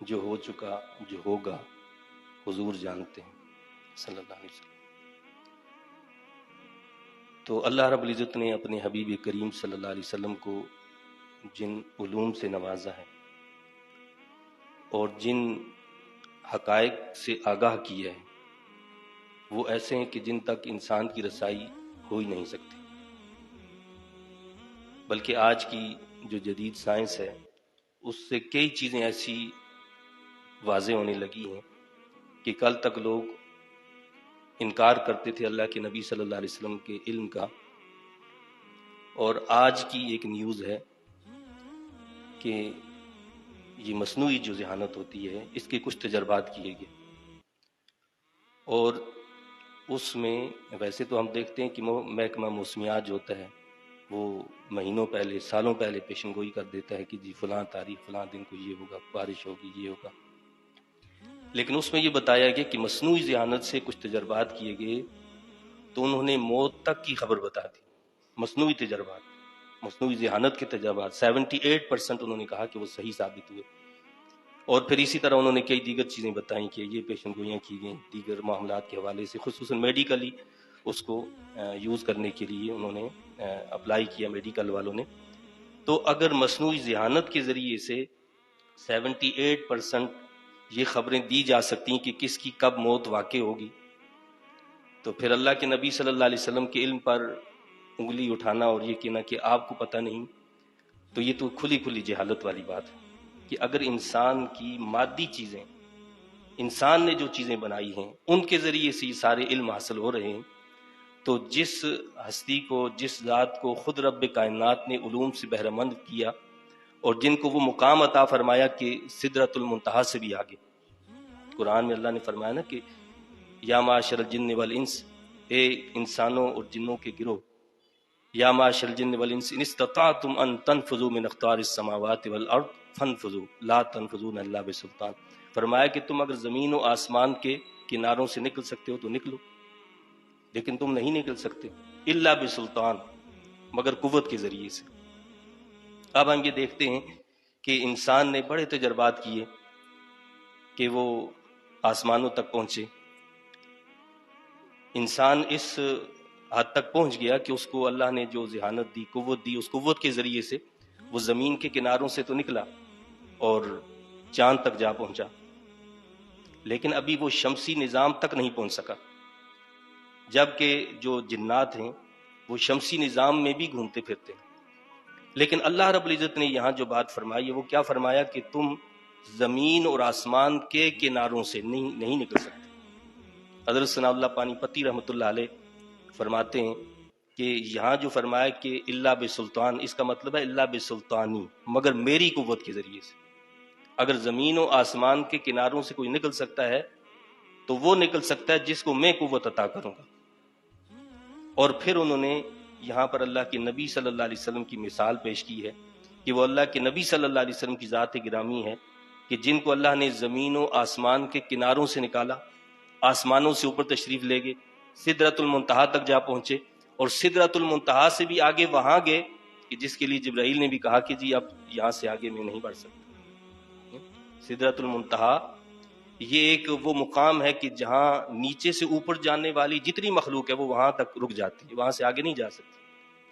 جو ہو چکا جو ہوگا حضور جانتے ہیں صلی اللہ علیہ وسلم۔ تو اللہ رب العزت نے اپنے حبیب کریم صلی اللہ علیہ وسلم کو جن علوم سے نوازا ہے اور جن حقائق سے آگاہ کیا ہے وہ ایسے ہیں کہ جن تک انسان کی رسائی ہو ہی نہیں سکتی، بلکہ آج کی جو جدید سائنس ہے اس سے کئی چیزیں ایسی واضح ہونے لگی ہیں کہ کل تک لوگ انکار کرتے تھے اللہ کے نبی صلی اللہ علیہ وسلم کے علم کا، اور آج کی ایک نیوز ہے کہ یہ مصنوعی جو ذہانت ہوتی ہے اس کے کچھ تجربات کیے گئے، اور اس میں ویسے تو ہم دیکھتے ہیں کہ محکمہ موسمیات جو ہوتا ہے وہ مہینوں پہلے سالوں پہلے پیشن گوئی کر دیتا ہے کہ جی فلاں تاریخ فلاں دن کو یہ ہوگا، بارش ہوگی، یہ ہوگا، لیکن اس میں یہ بتایا گیا کہ مصنوعی ذہانت سے کچھ تجربات کیے گئے تو انہوں نے موت تک کی خبر بتا دی۔ مصنوعی تجربات، مصنوعی ذہانت کے تجربات 78% انہوں نے کہا کہ وہ صحیح ثابت ہوئے، اور پھر اسی طرح انہوں نے کئی دیگر چیزیں بتائیں کہ یہ پیشن گوئیاں کی گئیں دیگر معاملات کے حوالے سے، خصوصاً میڈیکلی اس کو یوز کرنے کے لیے انہوں نے اپلائی کیا میڈیکل والوں نے۔ تو اگر مصنوعی ذہانت کے ذریعے سے 78% یہ خبریں دی جا سکتی ہیں کہ کس کی کب موت واقع ہوگی، تو پھر اللہ کے نبی صلی اللہ علیہ وسلم کے علم پر انگلی اٹھانا اور یہ کہنا کہ آپ کو پتہ نہیں، تو یہ تو کھلی کھلی جہالت والی بات ہے کہ اگر انسان کی مادی چیزیں، انسان نے جو چیزیں بنائی ہیں ان کے ذریعے سے یہ سارے علم حاصل ہو رہے ہیں، تو جس ہستی کو، جس ذات کو خود رب کائنات نے علوم سے بہرہ مند کیا اور جن کو وہ مقام عطا فرمایا کہ سدرۃ المنتہا سے بھی آگے، قرآن میں اللہ نے فرمایا نا کہ یا معاشر الجن والانس، اے انسانوں اور جنوں کے گروہ، یا معاشر الجن والانس ان استطعتم ان تنفذوا من اقطار السماوات والارض فانفذوا لا تنفذون الا بسلطان، فرمایا کہ تم اگر زمین و آسمان کے کناروں سے نکل سکتے ہو تو نکلو، لیکن تم نہیں نکل سکتے الا بسلطان، مگر قوت کے ذریعے سے۔ اب ہم یہ دیکھتے ہیں کہ انسان نے بڑے تجربات کیے کہ وہ آسمانوں تک پہنچے، انسان اس حد تک پہنچ گیا کہ اس کو اللہ نے جو ذہانت دی، قوت دی، اس قوت کے ذریعے سے وہ زمین کے کناروں سے تو نکلا اور چاند تک جا پہنچا، لیکن ابھی وہ شمسی نظام تک نہیں پہنچ سکا، جبکہ جو جنات ہیں وہ شمسی نظام میں بھی گھومتے پھرتے ہیں۔ لیکن اللہ رب العزت نے یہاں جو بات فرمائی ہے وہ کیا فرمایا کہ تم زمین اور آسمان کے کناروں سے نہیں نکل سکتے۔ حضرت ثناء اللہ پانی پتی رحمۃ اللہ علیہ فرماتے ہیں کہ یہاں جو فرمایا کہ اللہ بسلطان، اس کا مطلب ہے اللہ بسلطانی، مگر میری قوت کے ذریعے سے۔ اگر زمین و آسمان کے کناروں سے کوئی نکل سکتا ہے تو وہ نکل سکتا ہے جس کو میں قوت عطا کروں گا۔ اور پھر انہوں نے یہاں پر اللہ کے نبی صلی اللہ علیہ وسلم کی مثال پیش کی ہے کہ وہ اللہ کے نبی صلی اللہ علیہ وسلم کی ذات گرامی ہے کہ جن کو اللہ نے زمین و آسمان کے کناروں سے نکالا، آسمانوں سے اوپر تشریف لے گئے، سدرۃ المنتہا تک جا پہنچے، اور سدرۃ المنتہا سے بھی آگے وہاں گئے کہ جس کے لیے جبرائیل نے بھی کہا کہ جی اب یہاں سے آگے میں نہیں بڑھ سکتا۔ سدرۃ المنتہا یہ ایک وہ مقام ہے کہ جہاں نیچے سے اوپر جانے والی جتنی مخلوق ہے وہ وہاں تک رک جاتی ہے، وہاں سے آگے نہیں جا سکتی،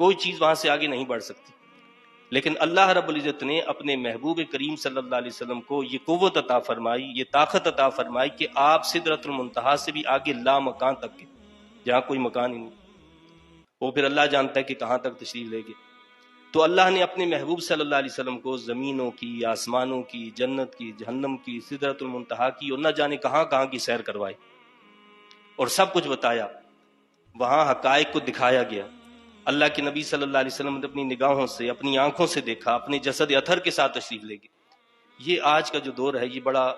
کوئی چیز وہاں سے آگے نہیں بڑھ سکتی۔ لیکن اللہ رب العزت نے اپنے محبوب کریم صلی اللہ علیہ وسلم کو یہ قوت عطا فرمائی، یہ طاقت عطا فرمائی کہ آپ سدرۃ المنتہا سے بھی آگے لا مکان تک گئے، جہاں کوئی مکان ہی نہیں، وہ پھر اللہ جانتا ہے کہ کہاں تک تشریف لے گئے۔ تو اللہ نے اپنے محبوب صلی اللہ علیہ وسلم کو زمینوں کی، آسمانوں کی، جنت کی، جہنم کی، سدرۃ المنتہا کی، اور نہ جانے کہاں کہاں کی سیر کروائی اور سب کچھ بتایا، وہاں حقائق کو دکھایا گیا۔ اللہ کے نبی صلی اللہ علیہ وسلم نے اپنی نگاہوں سے، اپنی آنکھوں سے دیکھا، اپنے جسد اطہر کے ساتھ تشریف لے گئے۔ یہ آج کا جو دور ہے یہ بڑا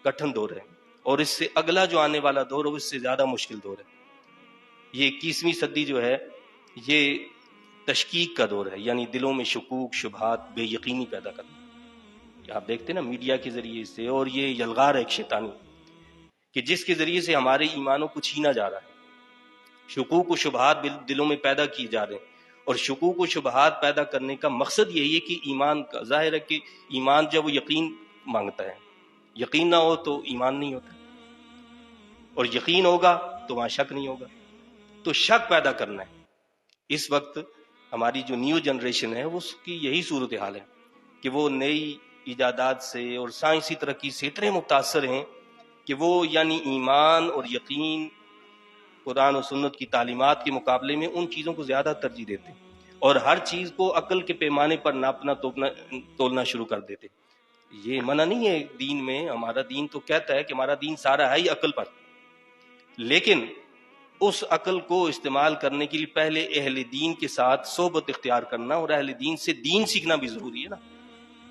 کٹھن دور ہے، اور اس سے اگلا جو آنے والا دور ہے اس سے زیادہ مشکل دور ہے۔ یہ 21ویں صدی جو ہے یہ تشکیک کا دور ہے، یعنی دلوں میں شکوک، شبہات، بے یقینی پیدا کرنا۔ آپ دیکھتے ہیں نا میڈیا کے ذریعے سے، اور یہ یلغار ہے ایک شیطانی کہ جس کے ذریعے سے ہمارے ایمانوں کو چھینا جا رہا ہے، شکوک و شبہات دلوں میں پیدا کیے جا رہے ہیں، اور شکوک و شبہات پیدا کرنے کا مقصد یہی ہے کہ ایمان کا ظاہر ہے کہ ایمان جب وہ یقین مانگتا ہے، یقین نہ ہو تو ایمان نہیں ہوتا، اور یقین ہوگا تو وہاں شک نہیں ہوگا. تو شک پیدا کرنا ہے. اس وقت ہماری جو نیو جنریشن ہے اس کی یہی صورتحال ہے کہ وہ نئی ایجادات سے اور سائنسی ترقی سے اتنے متاثر ہیں کہ وہ یعنی ایمان اور یقین قرآن و سنت کی تعلیمات کے مقابلے میں ان چیزوں کو زیادہ ترجیح دیتے ہیں، اور ہر چیز کو عقل کے پیمانے پر ناپنا تولنا شروع کر دیتے. یہ منع نہیں ہے دین میں، ہمارا دین تو کہتا ہے کہ ہمارا دین سارا ہے ہی عقل پر، لیکن اس عقل کو استعمال کرنے کے لیے پہلے اہل دین کے ساتھ صحبت اختیار کرنا اور اہل دین سے دین سیکھنا بھی ضروری ہے نا.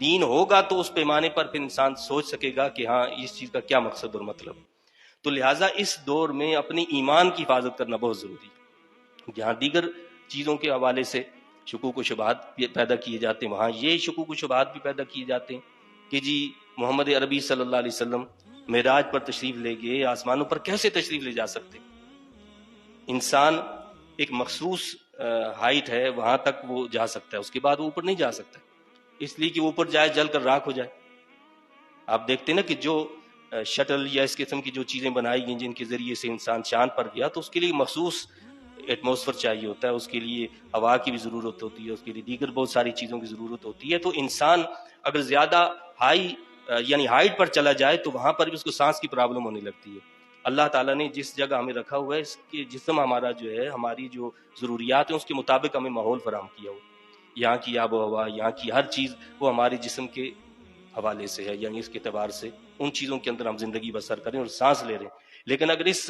دین ہوگا تو اس پیمانے پر پھر انسان سوچ سکے گا کہ ہاں اس چیز کا کیا مقصد اور مطلب ہے. تو لہٰذا اس دور میں اپنی ایمان کی حفاظت کرنا بہت ضروری ہے. جہاں دیگر چیزوں کے حوالے سے شکوک و شبہات پیدا کیے جاتے ہیں، وہاں یہ شکوک و شبہات بھی پیدا کیے جاتے ہیں کہ جی محمد عربی صلی اللہ علیہ وسلم معراج پر تشریف لے گئے، آسمانوں پر کیسے تشریف لے جا سکتے؟ انسان ایک مخصوص ہائٹ ہے وہاں تک وہ جا سکتا ہے، اس کے بعد وہ اوپر نہیں جا سکتا، اس لیے کہ وہ اوپر جائے جل کر راکھ ہو جائے. آپ دیکھتے ہیں نا کہ جو شٹل یا اس قسم کی جو چیزیں بنائی گئی جن کے ذریعے سے انسان چاند پر گیا، تو اس کے لیے مخصوص ایٹماسفیئر چاہیے ہوتا ہے، اس کے لیے ہوا کی بھی ضرورت ہوتی ہے، اس کے لیے دیگر بہت ساری چیزوں کی ضرورت ہوتی ہے. تو انسان اگر زیادہ ہائی یعنی ہائٹ پر چلا جائے تو وہاں پر بھی اس کو سانس کی پرابلم ہونے لگتی ہے. اللہ تعالیٰ نے جس جگہ ہمیں رکھا ہوا ہے، اس کے جسم ہمارا جو ہے، ہماری جو ضروریات ہیں اس کے مطابق ہمیں ماحول فراہم کیا ہوا. یہاں کی آب و ہوا، یہاں کی ہر چیز وہ ہمارے جسم کے حوالے سے ہے، یعنی اس کے اعتبار سے ان چیزوں کے اندر ہم زندگی بسر کریں اور سانس لے رہے ہیں. لیکن اگر اس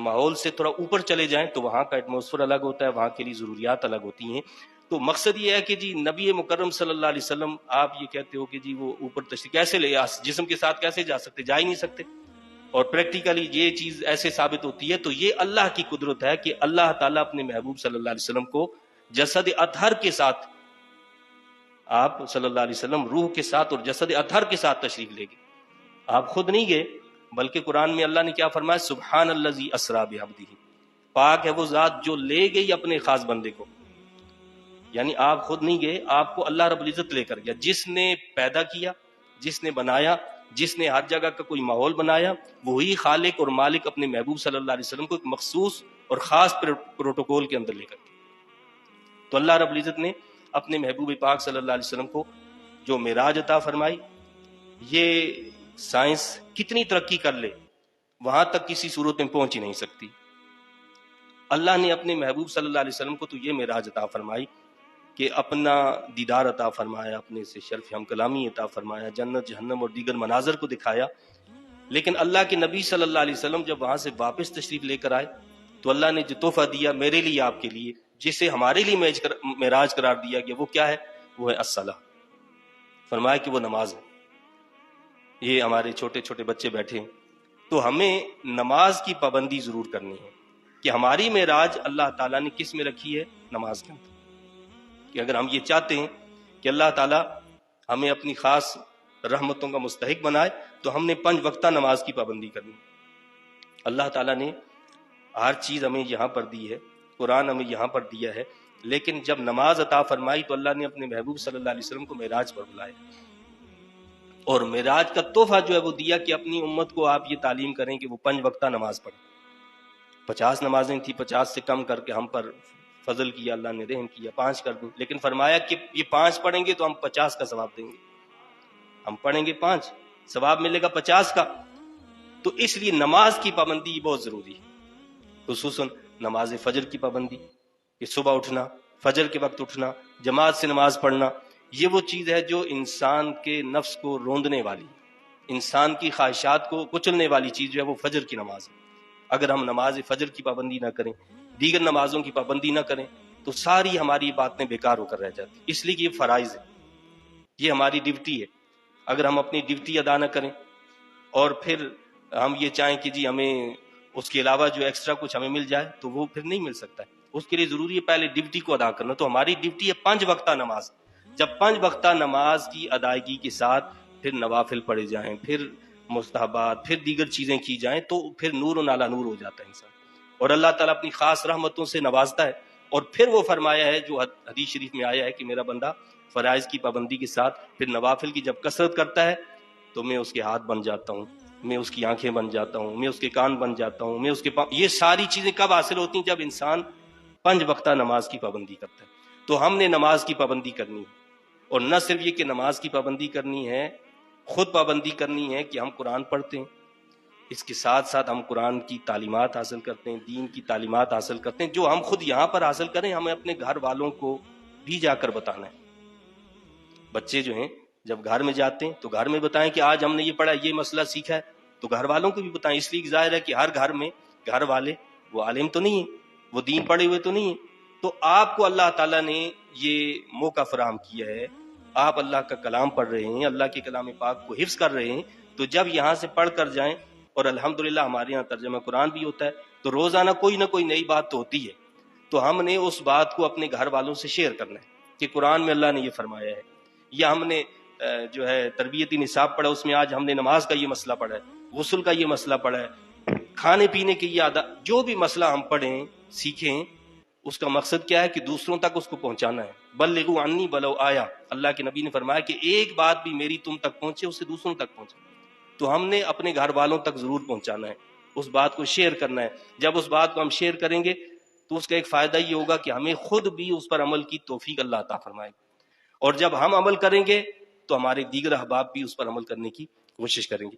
ماحول سے تھوڑا اوپر چلے جائیں تو وہاں کا ایٹماسفیئر الگ ہوتا ہے، وہاں کے لیے ضروریات الگ ہوتی ہیں. تو مقصد یہ ہے کہ جی نبی مکرم صلی اللہ علیہ وسلم، آپ یہ کہتے ہو کہ جی وہ اوپر تشریف کیسے لے، جسم کے ساتھ کیسے جا سکتے؟ جا ہی نہیں سکتے. اور پریکٹیکلی یہ چیز ایسے ثابت ہوتی ہے. تو یہ اللہ کی قدرت ہے کہ اللہ تعالیٰ اپنے محبوب صلی اللہ علیہ وسلم کو جسد اطہر کے ساتھ، آپ صلی اللہ علیہ وسلم روح کے ساتھ اور جسد اطہر کے ساتھ تشریف لے گئے. آپ خود نہیں گئے، بلکہ قرآن میں اللہ نے کیا فرمایا؟ سبحان الذی اسریٰ بعبدہ، پاک ہے وہ ذات جو لے گئی اپنے خاص بندے کو. یعنی آپ خود نہیں گئے، آپ کو اللہ رب العزت لے کر گیا. جس نے پیدا کیا، جس نے بنایا، جس نے ہر جگہ کا کوئی ماحول بنایا، وہی خالق اور مالک اپنے محبوب صلی اللہ علیہ وسلم کو ایک مخصوص اور خاص پروٹوکول کے اندر لے کر گیا. تو اللہ رب العزت نے اپنے محبوب پاک صلی اللہ علیہ وسلم کو جو معراج عطا فرمائی، یہ سائنس کتنی ترقی کر لے وہاں تک کسی صورت میں پہنچ ہی نہیں سکتی. اللہ نے اپنے محبوب صلی اللہ علیہ وسلم کو تو یہ معراج عطا فرمائی کہ اپنا دیدار عطا فرمایا، اپنے سے شرف ہم کلامی عطا فرمایا، جنت جہنم اور دیگر مناظر کو دکھایا. لیکن اللہ کے نبی صلی اللہ علیہ وسلم جب وہاں سے واپس تشریف لے کر آئے تو اللہ نے جو تحفہ دیا میرے لیے، آپ کے لیے، جسے ہمارے لیے معراج قرار دیا گیا، وہ کیا ہے؟ وہ ہے الصلاۃ. فرمایا کہ وہ نماز ہے. یہ ہمارے چھوٹے چھوٹے بچے بیٹھے ہیں، تو ہمیں نماز کی پابندی ضرور کرنی ہے کہ ہماری معراج اللہ تعالیٰ نے کس میں رکھی ہے؟ نماز کے اندر. کہ اگر ہم یہ چاہتے ہیں کہ اللہ تعالیٰ ہمیں اپنی خاص رحمتوں کا مستحق بنائے تو ہم نے 5 وقتہ نماز کی پابندی کرنی. اللہ تعالیٰ نے ہر چیز ہمیں یہاں پر دی ہے، قرآن ہمیں یہاں پر دیا ہے، لیکن جب نماز عطا فرمائی تو اللہ نے اپنے محبوب صلی اللہ علیہ وسلم کو معراج پر بلایا. اور معراج کا تحفہ جو ہے وہ دیا کہ اپنی امت کو آپ یہ تعلیم کریں کہ وہ 5 وقتہ نماز پڑھیں. 50 نمازیں تھیں، 50 سے کم کر کے ہم پر فضل کیا، اللہ نے رحم کیا، 5 کر دیں. لیکن فرمایا کہ یہ 5 پڑھیں گے تو ہم 50 کا ثواب دیں گے. ہم پڑھیں گے 5، ثواب ملے گا 50 کا. تو اس لیے نماز کی پابندی بہت ضروری ہے، خصوصاً نماز فجر کی پابندی، کہ صبح اٹھنا، فجر کے وقت اٹھنا، جماعت سے نماز پڑھنا. یہ وہ چیز ہے جو انسان کے نفس کو روندنے والی، انسان کی خواہشات کو کچلنے والی چیز جو ہے وہ فجر کی نماز ہے. اگر ہم نماز فجر کی پابندی نہ کریں، دیگر نمازوں کی پابندی نہ کریں، تو ساری ہماری باتیں بیکار ہو کر رہ جاتی. اس لیے کہ یہ فرائض ہے، یہ ہماری ڈیوٹی ہے. اگر ہم اپنی ڈیوٹی ادا نہ کریں اور پھر ہم یہ چاہیں کہ جی ہمیں اس کے علاوہ جو ایکسٹرا کچھ ہمیں مل جائے، تو وہ پھر نہیں مل سکتا ہے. اس کے لیے ضروری ہے پہلے ڈیوٹی کو ادا کرنا. تو ہماری ڈیوٹی ہے 5 وقتہ نماز. جب 5 وقتہ نماز کی ادائیگی کے ساتھ پھر نوافل پڑھے جائیں، پھر مستحبات، پھر دیگر چیزیں کی جائیں، تو پھر نور و نالا نور ہو جاتا ہے انسان، اور اللہ تعالیٰ اپنی خاص رحمتوں سے نوازتا ہے. اور پھر وہ فرمایا ہے جو حدیث شریف میں آیا ہے کہ میرا بندہ فرائض کی پابندی کے ساتھ پھر نوافل کی جب کثرت کرتا ہے تو میں اس کے ہاتھ بن جاتا ہوں، میں اس کی آنکھیں بن جاتا ہوں، میں اس کے کان بن جاتا ہوں، میں اس کے یہ ساری چیزیں کب حاصل ہوتی ہیں؟ جب انسان 5 وقتہ نماز کی پابندی کرتا ہے۔ تو ہم نے نماز کی پابندی کرنی ہے، اور نہ صرف یہ کہ نماز کی پابندی کرنی ہے، خود پابندی کرنی ہے کہ ہم قرآن پڑھتے ہیں، اس کے ساتھ ساتھ ہم قرآن کی تعلیمات حاصل کرتے ہیں، دین کی تعلیمات حاصل کرتے ہیں، جو ہم خود یہاں پر حاصل کریں ہمیں اپنے گھر والوں کو بھی جا کر بتانا ہے۔ بچے جو ہیں جب گھر میں جاتے ہیں تو گھر میں بتائیں کہ آج ہم نے یہ پڑھا، یہ مسئلہ سیکھا ہے، تو گھر والوں کو بھی بتائیں، اس لیے ظاہر ہے کہ ہر گھر میں گھر والے وہ عالم تو نہیں ہیں، وہ دین پڑھے ہوئے تو نہیں ہیں، تو آپ کو اللہ تعالیٰ نے یہ موقع فراہم کیا ہے، آپ اللہ کا کلام پڑھ رہے ہیں، اللہ کے کلام پاک کو حفظ کر رہے ہیں، تو جب یہاں سے پڑھ کر جائیں، اور الحمدللہ ہمارے یہاں ترجمہ قرآن بھی ہوتا ہے، تو روزانہ کوئی نہ کوئی نئی بات تو ہوتی ہے، تو ہم نے اس بات کو اپنے گھر والوں سے شیئر کرنا ہے کہ قرآن میں اللہ نے یہ فرمایا ہے، یا ہم نے جو ہے تربیتی نصاب پڑھا، اس میں آج ہم نے نماز کا یہ مسئلہ پڑھا ہے، غسل کا یہ مسئلہ پڑھا ہے، کھانے پینے کی یہ عادت، جو بھی مسئلہ ہم پڑھیں سیکھیں، اس کا مقصد کیا ہے کہ دوسروں تک اس کو پہنچانا ہے۔ بلغوا عنی ولو آیا، اللہ کے نبی نے فرمایا کہ ایک بات بھی میری تم تک پہنچے، اسے دوسروں تک پہنچے، تو ہم نے اپنے گھر والوں تک ضرور پہنچانا ہے، اس بات کو شیئر کرنا ہے۔ جب اس بات کو ہم شیئر کریں گے تو اس کا ایک فائدہ یہ ہوگا کہ ہمیں خود بھی اس پر عمل کی توفیق اللہ عطا فرمائے گا، اور جب ہم عمل کریں گے تو ہمارے دیگر احباب بھی اس پر عمل کرنے کی کوشش کریں گے۔